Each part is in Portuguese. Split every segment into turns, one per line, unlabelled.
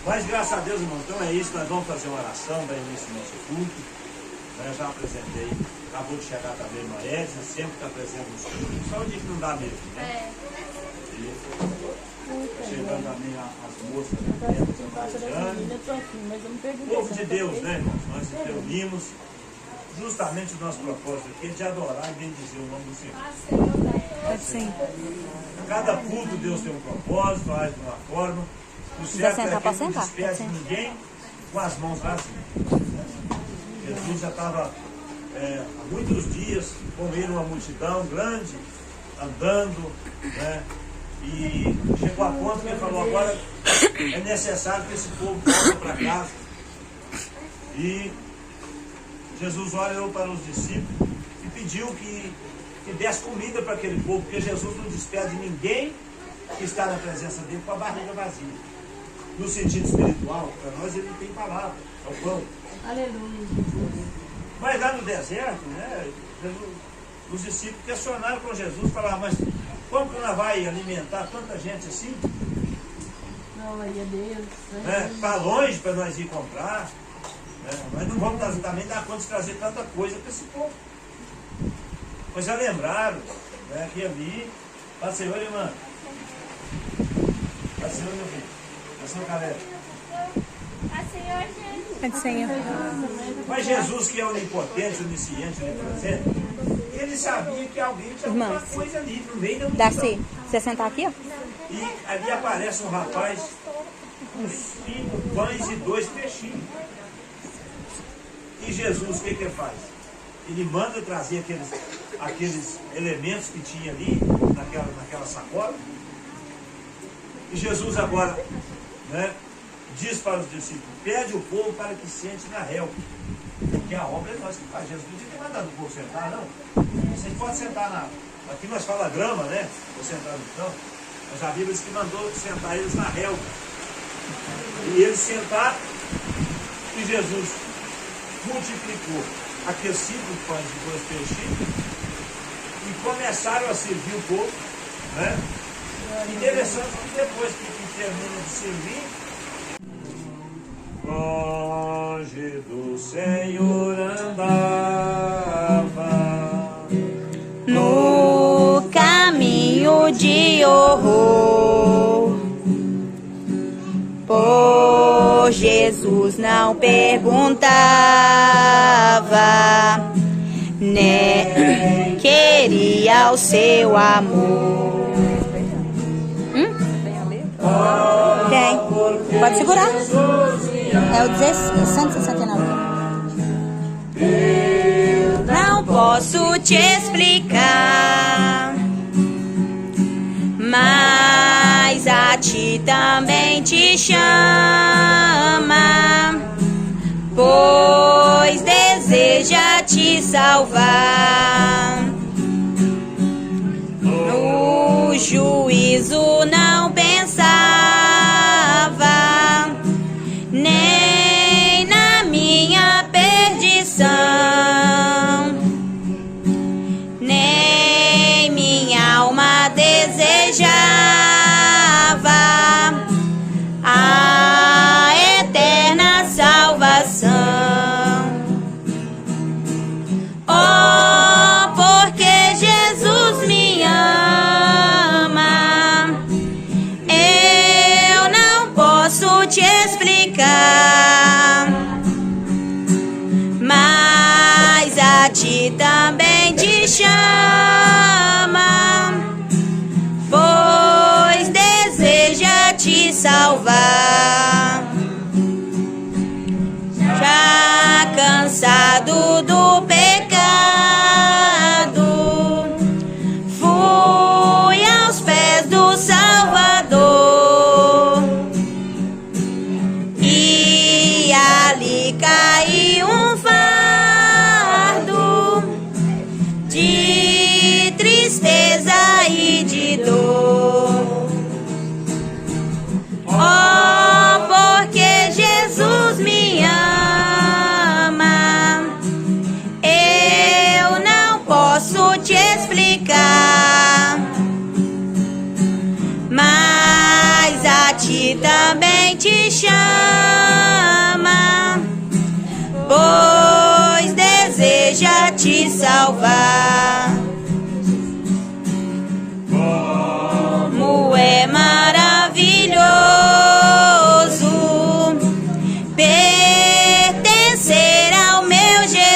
Mas graças a Deus, irmão, então é isso, nós vamos fazer uma oração para início do nosso culto. Eu já apresentei, acabou de chegar também a Edna, sempre está presente nos cultos, só o dia que não dá mesmo, né? Está chegando também as moças, o povo de Deus, né, irmãos? Nós nos reunimos, justamente o nosso propósito aqui é de adorar e bendizer o nome do Senhor.
Sim.
Cada culto Deus tem um propósito, age de uma forma. O certo é que ele não despede ninguém com as mãos vazias. Jesus já estava há muitos dias com ele uma multidão grande, andando, né? E chegou a ponto que ele falou, agora é necessário que esse povo volte para casa. E Jesus olhou para os discípulos e pediu que desse comida para aquele povo, porque Jesus não despede ninguém que está na presença dele com a barriga vazia. No sentido espiritual, para nós ele tem palavra, é o pão.
Aleluia.
Mas lá no deserto, né, os discípulos questionaram com Jesus, falaram, mas como que nós vai alimentar tanta gente assim?
Glória a Deus.
Está longe para nós ir comprar. Nós não vamos também dar conta de trazer tanta coisa para esse povo. Pois já lembraram, né, que ali, Pai do Senhor, irmã. Pai do Senhor, meu filho. Pai do Senhor, galera.
Pai do Senhor.
Mas Jesus, que é onipotente, onisciente, onipresente, ele sabia que alguém tinha alguma coisa ali no meio da multidão.
Darcy, você sentar aqui, ó.
E ali aparece um rapaz com 5 pães e 2 peixinhos. E Jesus, o que ele faz? Ele manda trazer aqueles elementos que tinha ali, naquela sacola. E Jesus agora, né, diz para os discípulos, pede o povo para que sente na relva. Porque a obra é nós que faz. Jesus não tinha mandado o povo sentar, não. Vocês podem sentar aqui nós fala grama, né? Vou sentar no chão. Mas a Bíblia diz que mandou sentar eles na relva. E eles sentaram e Jesus multiplicou aqueles 5 pães e 2 peixinhos e começaram a servir o povo, né? Interessante que depois que termina de servir, longe do Senhor andava
no caminho de horror. Por Jesus não perguntava, né? Queria o seu amor. Tem. Pode segurar. É o 169. Não posso te explicar, mas a ti também te chama, pois deseja te salvar. No juízo não pensava, nem na minha perdição, nem minha alma desejava a eterna salvação. Oh, porque Jesus me ama, eu não posso te explicar, mas a ti também te chama, pois deseja te salvar. Já cansado do pecado, fui aos pés do Salvador, e ali caiu um fardo de tristeza e de dor. Oh, Ele também te chama, pois deseja te salvar. Como é maravilhoso pertencer ao meu Jesus.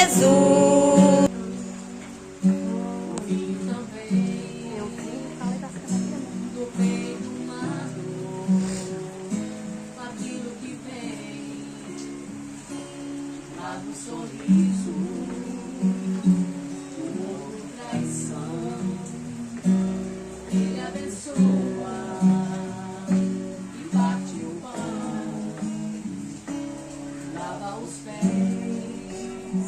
Aquilo que vem lá do sorriso, traição, Ele abençoa e bate o pão, lava os pés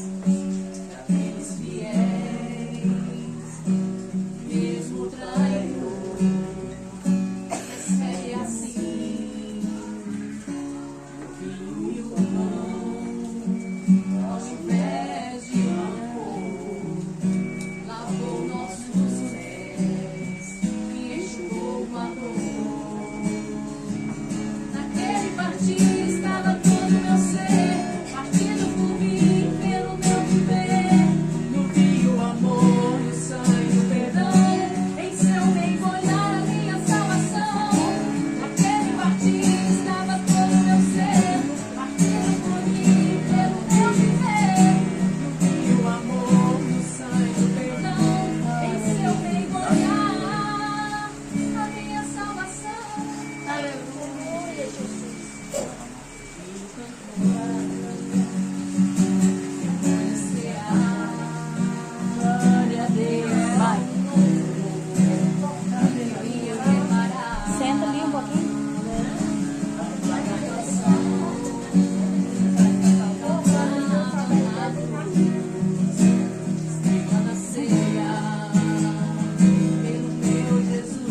daqueles fiéis, mesmo traidor, recebe assim o vinho e o pão, ao invés de rancor, lavou nossos pés e enxugou com a dor. Naquele partir estava todo meu ser, partido por mim pelo meu viver. No vinho o amor, no sangue o perdão, em seu mergulhar a minha salvação. Naquele partir estava todo meu ser, partido por mim pelo meu viver. No vinho o amor, no sangue o perdão, em seu mergulhar a minha salvação. Aleluia, Jesus. Glória a Deus. Vai.
Senta ali um pouquinho.
Na ceia, pelo meu Jesus.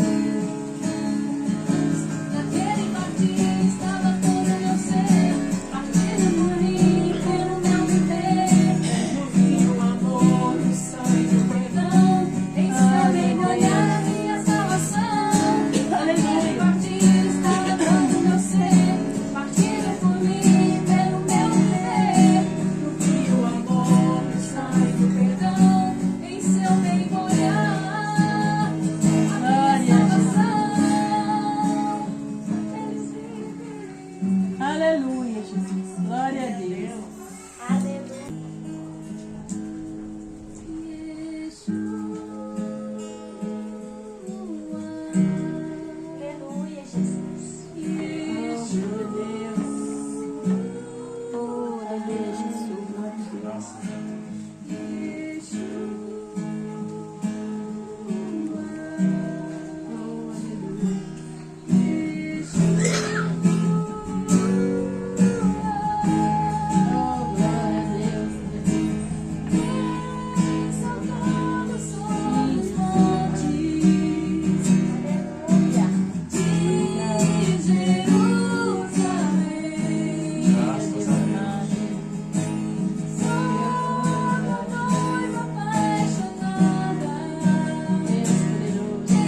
Naquele partir estava todo meu ser, partido por mim pelo meu viver. No vinho o amor, no sangue o perdão, em seu mergulhar a minha salvação. Naquele partir estava todo meu ser, partido por mim pelo meu viver. No vinho o amor, no sangue o perdão, em seu mergulhar a minha salvação. Eles vivem.
Aleluia, Jesus. Glória a Deus.
Aleluia, Jesus. Aleluia, Jesus.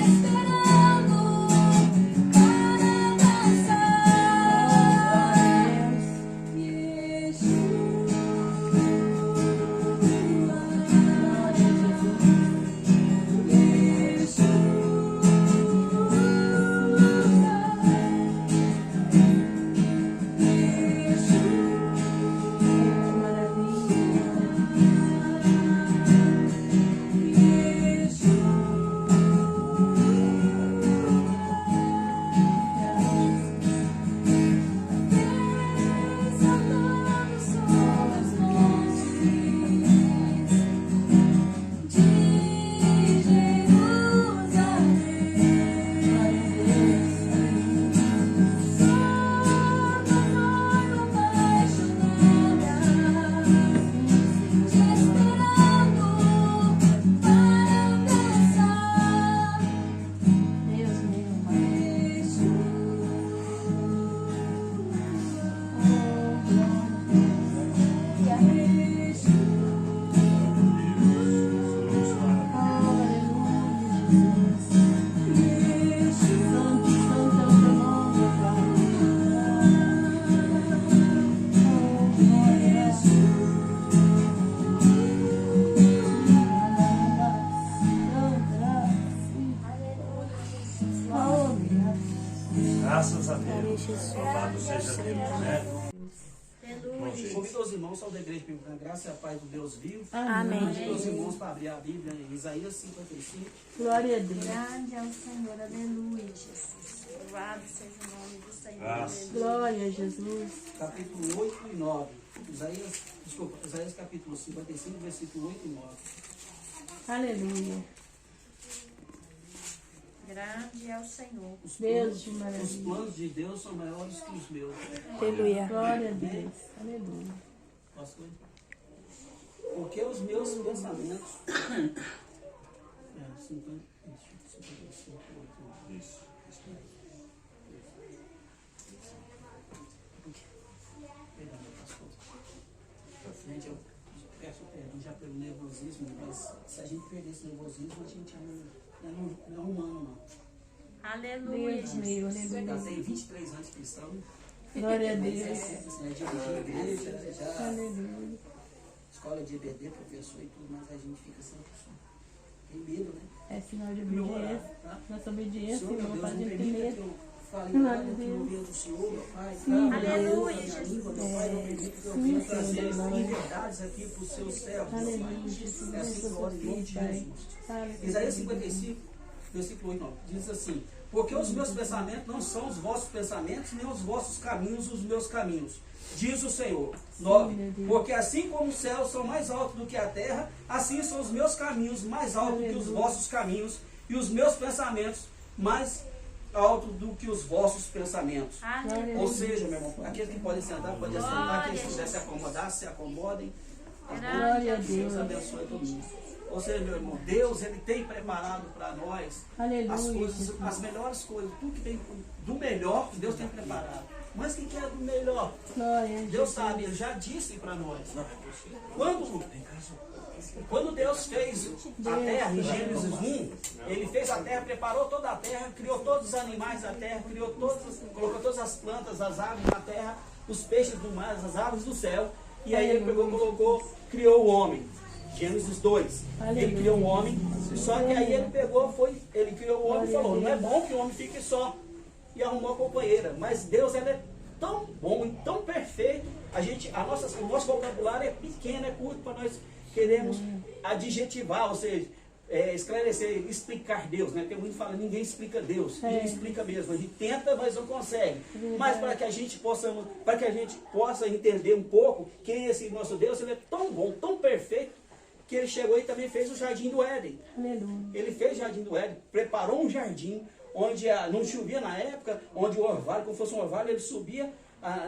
Esperando
Graças a Deus. Louvado seja Deus, né?
Convido os irmãos ao da Igreja Bíblica na Graça e a Paz do Deus vivo.
Amém.
Convido os irmãos para abrir a Bíblia em Isaías 55.
Glória a Deus.
Grande é o Senhor, aleluia, Jesus. Louvado seja o nome do Senhor.
Graças.
Glória a Jesus.
Capítulo 8 e 9. Isaías capítulo 55, versículo 8 e 9.
Aleluia.
Grande é o Senhor.
Deus de
Os
maravilha.
planos de Deus são maiores que os meus.
Aleluia.
Glória a Deus. Aleluia.
Pastor? Porque os meus pensamentos. É, 55, 8 e 9.
Isso.
Perdão, pastor. Gente, eu peço perdão já pelo nervosismo, mas se a gente perder esse nervosismo, a gente não é humano, não.
Aleluia,
Deus meu,
Jesus.
Eu
aleluia.
tenho 23 anos de cristão,
Glória a
né,
Deus.
dirigi igreja, já
Aleluia.
escola de EBD, professor e tudo, mas a gente fica sempre tem medo, né?
É sinal de
De orar,
obediência.
tá?
Nossa obediência,
Senhor, meu
irmão,
Deus,
faz
não
a gente
permita
ter
que
medo.
eu fale
Glória
nada
a
que não
Deus.
venha do Senhor, meu Pai.
Sim,
Aleluia,
Deus, a língua, meu Pai, não permita que eu
Sim,
venha
Senhor,
trazer
aleluia.
inverdades aqui para os seus servos, meu
Aleluia,
Pai.
Jesus.
É assim que eu oro em nome de Jesus. Isaías 55, versículo 8, 9, diz assim: porque os meus pensamentos não são os vossos pensamentos, nem os vossos caminhos os meus caminhos, diz o Senhor. 9, porque assim como os céus são mais altos do que a terra, assim são os meus caminhos mais altos que os vossos caminhos, e os meus pensamentos mais altos do que os vossos pensamentos.
Aleluia.
Ou seja, meu irmão, aqueles que podem sentar, podem sentar, aqueles que quiserem se acomodar, se acomodem.
Glória a
Deus
Deus.
abençoe todo mundo. Ou seja, meu irmão, Deus, Ele tem preparado para nós
Aleluia,
as coisas,
Jesus.
as melhores coisas, tudo que tem do melhor, Deus tem preparado. Mas quem quer do melhor?
Glória a
Deus
Deus.
sabe, Ele já disse para nós. Quando Deus fez a terra, em Gênesis 1, Ele fez a terra, preparou toda a terra, criou todos os animais da terra, colocou todas as plantas, as aves na terra, os peixes do mar, as aves do céu, e aí Ele pegou, criou o homem. Gênesis 2. Ele criou um homem, só que aí ele ele criou o homem e falou: não é bom que o homem fique só. E arrumou a companheira. Mas Deus, ele é tão bom e tão perfeito. O nosso vocabulário é pequeno, é curto para nós queremos adjetivar, ou seja, esclarecer, explicar Deus, né? Porque muito fala, ninguém explica Deus, ninguém explica mesmo. A gente tenta, mas não consegue. Mas para que a gente possa entender um pouco quem é esse nosso Deus, ele é tão bom, tão perfeito, que ele chegou e também fez o jardim do Éden.
Aleluia.
Ele fez o jardim do Éden, preparou um jardim onde não chovia na época, onde o orvalho, como fosse um orvalho, ele subia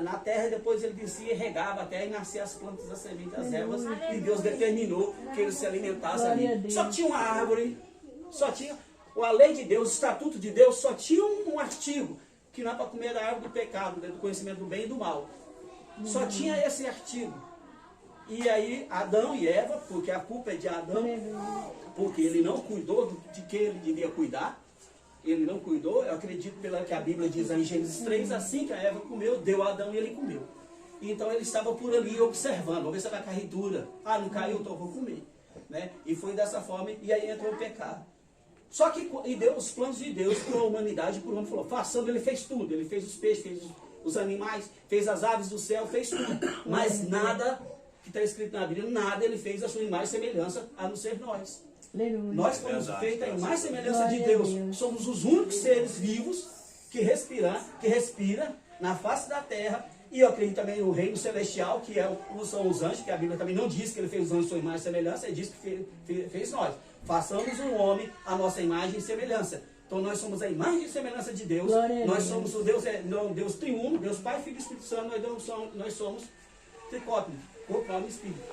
na terra, e depois ele descia e regava a terra e nascia as plantas, as sementes, as ervas, e Deus determinou que ele se alimentasse ali. Só tinha uma árvore, só tinha a lei de Deus, o estatuto de Deus, só tinha um artigo, que não é para comer da árvore do pecado, do conhecimento do bem e do mal. Só tinha esse artigo. E aí Adão e Eva, porque a culpa é de Adão, porque ele não cuidou de que ele devia cuidar. Ele não cuidou, eu acredito pela que a Bíblia diz em Gênesis 3, assim que a Eva comeu, deu a Adão e ele comeu. Então ele estava por ali observando, vamos ver se vai cair dura. Ah, não caiu, então eu vou comer. Né? E foi dessa forma, e aí entrou o pecado. Só que e deu os planos de Deus para a humanidade, por onde falou, façando, ele fez tudo. Ele fez os peixes, fez os animais, fez as aves do céu, fez tudo. Mas nada que está escrito na Bíblia, nada ele fez a sua imagem e semelhança, a não ser nós.
Aleluia.
Nós fomos feitos a imagem e semelhança de Deus. Somos os únicos seres vivos que respira na face da terra. E eu acredito também no reino celestial, que são os anjos, que a Bíblia também não diz que ele fez os anjos a sua imagem e semelhança, ele diz que fez nós. Façamos um homem a nossa imagem e semelhança. Então nós somos a imagem e semelhança de Deus. Nós somos o Deus triuno, Deus Pai, Filho e Espírito Santo. Nós somos tricópio, corpo, alma e espírito.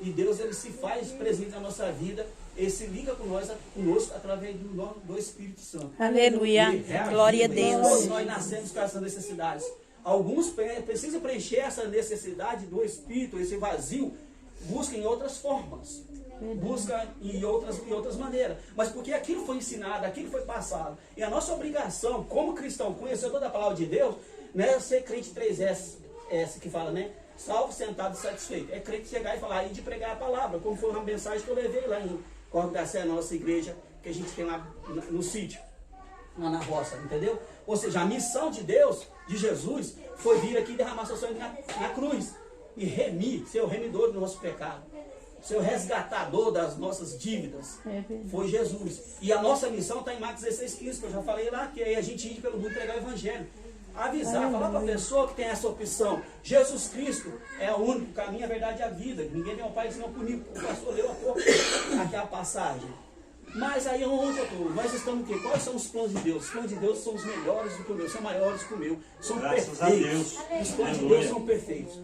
E Deus, ele se faz presente na nossa vida, ele se liga conosco através do Espírito Santo.
Aleluia. Glória a Deus.
Todos nós nascemos com essas necessidades. Alguns precisam preencher essa necessidade do Espírito, esse vazio, buscam em outras formas. Busca em outras maneiras. Mas porque aquilo foi ensinado, aquilo foi passado. E a nossa obrigação, como cristão, conhecedor da palavra de Deus, não é ser crente 3S, que fala, né? Salvo, sentado e satisfeito. É crente chegar e falar, e de pregar a palavra, como foi uma mensagem que eu levei lá em Corpo da Sé, na nossa igreja, que a gente tem lá no sítio. lá na roça, entendeu? Ou seja, a missão de Deus, de Jesus, foi vir aqui derramar seu sangue na cruz e remir, ser o remidor do nosso pecado, ser o resgatador das nossas dívidas. Foi Jesus. E a nossa missão está em Marcos 16,15, que eu já falei lá, que aí a gente ir pelo mundo pregar o evangelho. Avisar, falar para a pessoa que tem essa opção. Jesus Cristo é o único caminho, a verdade e a vida. Ninguém tem um pai senão comigo. O pastor leu há pouco aqui a passagem. Mas aí onde eu estou? Nós estamos o quê? Quais são os planos de Deus? Os planos de Deus são os melhores do que o meu, são maiores que o meu. São
Graças a
perfeitos.
Deus.
Os planos de
Aleluia.
Deus são perfeitos.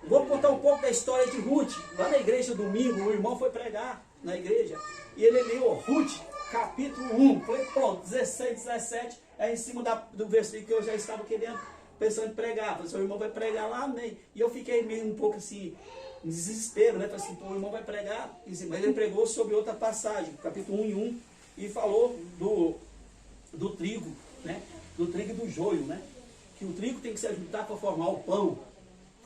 Vou contar um pouco da história de Ruth. Lá na igreja domingo, o irmão foi pregar na igreja. E ele leu Ruth, capítulo 1. Falei, pronto, 16, 17. É em cima do versículo que eu já estava querendo, pensando em pregar. Falei, seu irmão vai pregar lá, amém. E eu fiquei meio um pouco assim, em desespero, né? Falei assim, pô, o irmão vai pregar. Mas ele pregou sobre outra passagem, capítulo 1 e 1. E falou do trigo, né? Do trigo e do joio, né? Que o trigo tem que se ajuntar para formar o pão,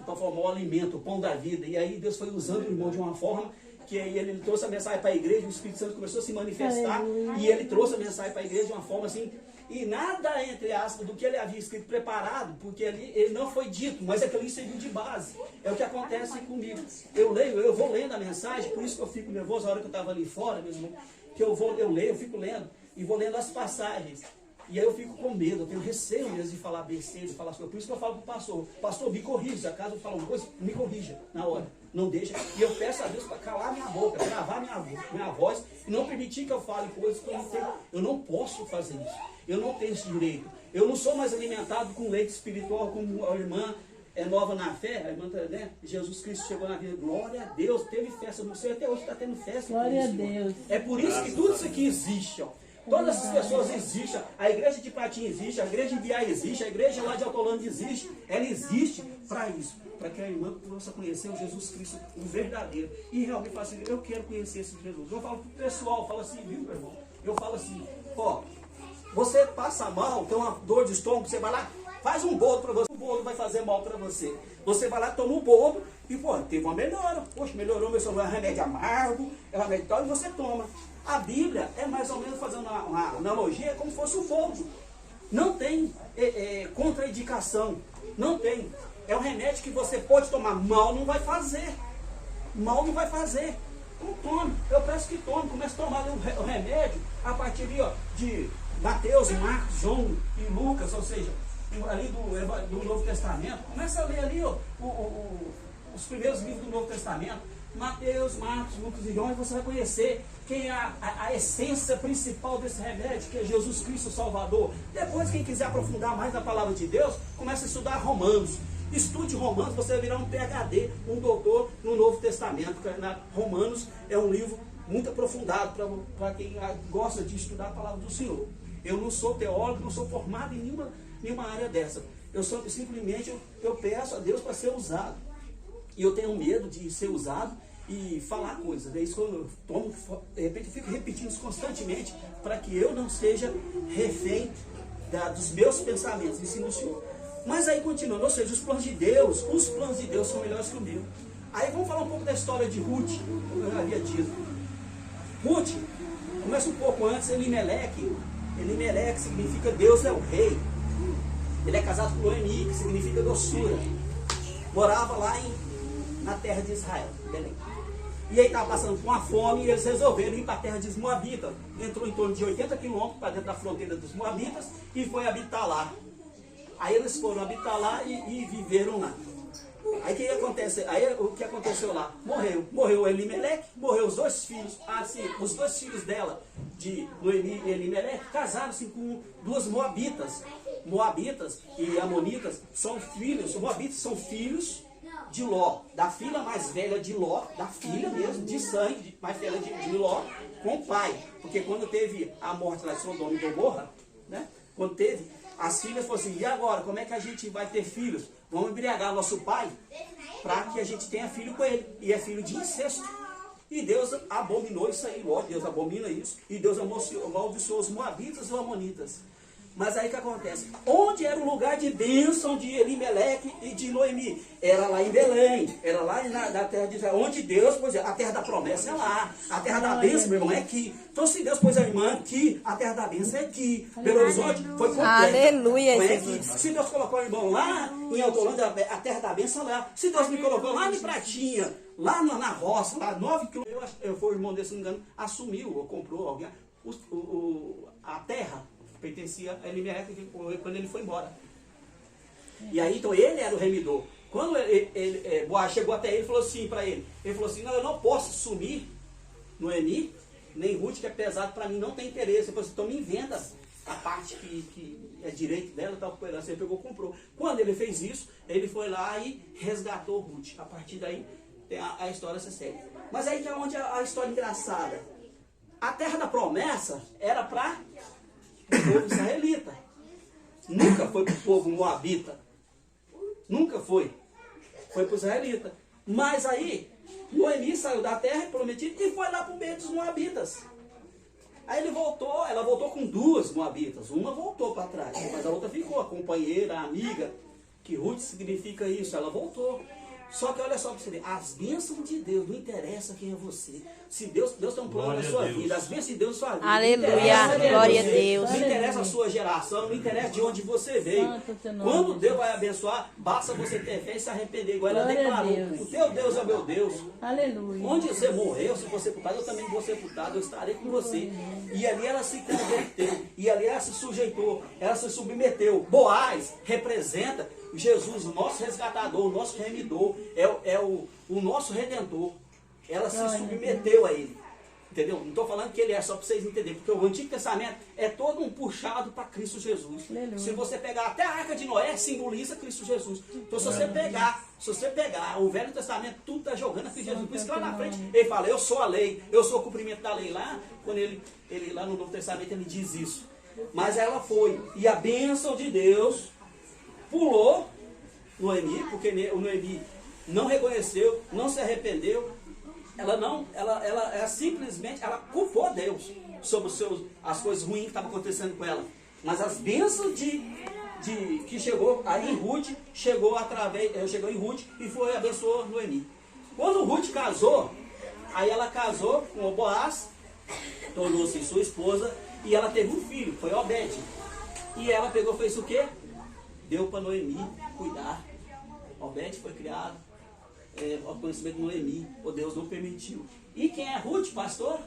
para formar o alimento, o pão da vida. E aí Deus foi usando o irmão de uma forma que aí ele trouxe a mensagem para a igreja, o Espírito Santo começou a se manifestar, e ele trouxe a mensagem para a igreja de uma forma assim, e nada, entre aspas, do que ele havia escrito preparado, porque ali ele não foi dito, mas aquilo ali serviu de base. É o que acontece comigo. Eu vou lendo a mensagem, por isso que eu fico nervoso a hora que eu estava ali fora, mesmo, que eu leio, eu fico lendo, e vou lendo as passagens. E aí eu fico com medo, eu tenho receio mesmo de falar besteira, de falar as coisas. Por isso que eu falo para o pastor, me corrija, se acaso eu falar uma coisa, me corrija na hora. Não deixa. E eu peço a Deus para calar minha boca, travar minha voz, e não permitir que eu fale coisas que eu não tenho. Eu não posso fazer isso. Eu não tenho esse direito. Eu não sou mais alimentado com leite espiritual, como a irmã é nova na fé, a irmã, né? Jesus Cristo chegou na vida, glória a Deus, teve festa no céu, até hoje está tendo festa.
Glória a Deus.
É por isso que tudo isso aqui existe, ó. Todas essas pessoas existem, a igreja de Pratinha existe, a igreja de Biá existe, a igreja lá de Autolândia existe, ela existe para isso, para que a irmã possa conhecer o Jesus Cristo, o verdadeiro, e realmente fala assim, eu quero conhecer esse Jesus. Eu falo pro pessoal, eu falo assim, viu, meu irmão? Eu falo assim, ó, você passa mal, tem uma dor de estômago, você vai lá, faz um bolo para você, o bolo vai fazer mal para você. Você vai lá, toma um bolo e, pô, teve uma melhora. Poxa, melhorou, meu senhor, é remédio amargo, é remédio tal, e você toma. A Bíblia é mais ou menos, fazendo uma analogia, como se fosse o fogo. Não tem contraindicação, não tem. É um remédio que você pode tomar, mal não vai fazer. Mal não vai fazer. Então tome, eu peço que tome, comece a tomar o remédio a partir ali, ó, de Mateus, Marcos, João e Lucas, ou seja, ali do Novo Testamento. Começa a ler ali, ó, os primeiros livros do Novo Testamento. Mateus, Marcos, Lucas e João, e você vai conhecer quem é a essência principal desse remédio, que é Jesus Cristo Salvador. Depois, quem quiser aprofundar mais na palavra de Deus, começa a estudar Romanos. Estude Romanos, você vai virar um PhD, um doutor no Novo Testamento. Romanos é um livro muito aprofundado para quem gosta de estudar a palavra do Senhor. Eu não sou teólogo, não sou formado em nenhuma área dessa. Eu simplesmente peço a Deus para ser usado. E eu tenho medo de ser usado e falar coisas. É isso que eu tomo, de repente eu fico repetindo isso constantemente para que eu não seja refém dos meus pensamentos, ensino o Senhor. Mas aí continuando, ou seja, os planos de Deus são melhores que o meu. Aí vamos falar um pouco da história de Ruth, como eu havia dito. Ruth, começa um pouco antes, Elimeleque significa Deus é o rei. Ele é casado com Noemi, que significa doçura. Morava lá na terra de Israel, Belém. E aí estava passando com a fome e eles resolveram ir para a terra dos Moabitas. Entrou em torno de 80 quilômetros para dentro da fronteira dos Moabitas e foi habitar lá. Aí eles foram habitar lá e viveram lá. Aí o que aconteceu lá? Morreu Elimeleque, morreu os dois filhos. Os dois filhos dela, de Noemi e Elimeleque, casaram-se com duas Moabitas. Moabitas e Amonitas são filhos, os Moabitas são filhos de Ló, da filha mais velha de Ló, da filha mesmo, de sangue, mais velha de Ló, com o pai. Porque quando teve a morte lá de Sodoma e Gomorra, né? Quando teve, as filhas falaram assim, e agora, como é que a gente vai ter filhos? Vamos embriagar nosso pai, para que a gente tenha filho com ele. E é filho de incesto. E Deus abominou isso aí, Deus abomina isso. E Deus amaldiçoou os Moabitas e os Amonitas. Mas aí o que acontece? Onde era o lugar de bênção de Elimeleque e de Noemi? Era lá em Belém, era lá na terra de Israel, onde Deus, pois é, a terra da promessa é lá, a terra da bênção, meu irmão, é aqui. Então se Deus pôs a irmã aqui, a terra da bênção é aqui. Belo Horizonte foi completo.
Aleluia,
Foi
Jesus.
aqui. Se Deus colocou o irmão lá em Autolândia, a terra da bênção é lá. Se Deus me colocou lá em Pratinha, lá na roça, lá 9 quilômetros, eu fui o irmão desse, se não me engano, assumiu ou comprou alguém, a terra pertencia a Elimeleque quando ele foi embora. E aí, então, ele era o remidor. Quando Boaz chegou até ele, falou assim para ele, falou assim, não, eu não posso sumir Noemi, nem Ruth, que é pesado para mim, não tem interesse. Ele falou assim, então me venda a parte que é direito dela, tal, ele pegou, comprou. Quando ele fez isso, ele foi lá e resgatou Ruth. A partir daí, a história se segue. Mas aí que é onde a história engraçada. A terra da promessa era para o povo israelita. Nunca foi para o povo moabita. Nunca foi. Foi para o israelita. Mas aí, Noemi saiu da terra prometida e foi lá para o meio dos moabitas. Aí ela voltou com 2 moabitas. Uma voltou para trás, mas a outra ficou, a companheira, a amiga, que Ruth significa isso, ela voltou. Só que olha só para você ver, as bênçãos de Deus, não interessa quem é você. Se Deus tem um plano na sua vida, as bênçãos de Deus na sua vida.
Aleluia, glória a Deus.
Não interessa a sua geração, não interessa de onde você veio. Quando Deus vai abençoar, basta você ter fé e se arrepender. Igual ela declarou, o teu Deus é o meu Deus.
Aleluia.
Onde você morreu, se for sepultado, eu também vou sepultado, eu estarei com você. E ali ela se converteu, e ali ela se sujeitou, ela se submeteu. Boaz representa Jesus, o nosso resgatador, o nosso remidor, é o nosso redentor. Ela se submeteu a ele. Entendeu? Não estou falando que ele é só para vocês entenderem, porque o Antigo Testamento é todo um puxado para Cristo Jesus. Aleluia. Se você pegar até a Arca de Noé, simboliza Cristo Jesus. Então se você pegar o Velho Testamento, tudo está jogando a Cristo Jesus. Por isso que lá na frente ele fala, eu sou a lei, eu sou o cumprimento da lei. Lá, quando ele lá no Novo Testamento ele diz isso. Mas ela foi. E a bênção de Deus pulou Noemi, porque o Noemi não reconheceu, não se arrependeu. Ela simplesmente culpou Deus sobre as coisas ruins que estavam acontecendo com ela. Mas as bênçãos que chegou aí em Ruth, chegou em Ruth e foi abençoou Noemi. Quando Ruth casou, aí ela casou com o Boaz, tornou-se sua esposa, e ela teve um filho, foi Obed. E ela fez o quê? Deu para Noemi cuidar. Obed foi criado ao conhecimento de Noemi, o Deus não permitiu. E quem é Ruth, pastor?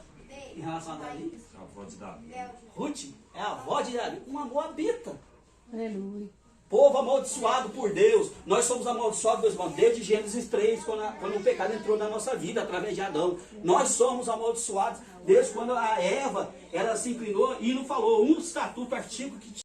Em relação a Davi?
A avó de Davi.
Ruth é a avó de Davi, uma moabita.
Aleluia.
Povo amaldiçoado por Deus. Nós somos amaldiçoados, meus irmãos, desde Gênesis 3, quando o pecado entrou na nossa vida, através de Adão. Nós somos amaldiçoados desde quando a Eva, ela se inclinou e não falou um estatuto, artigo que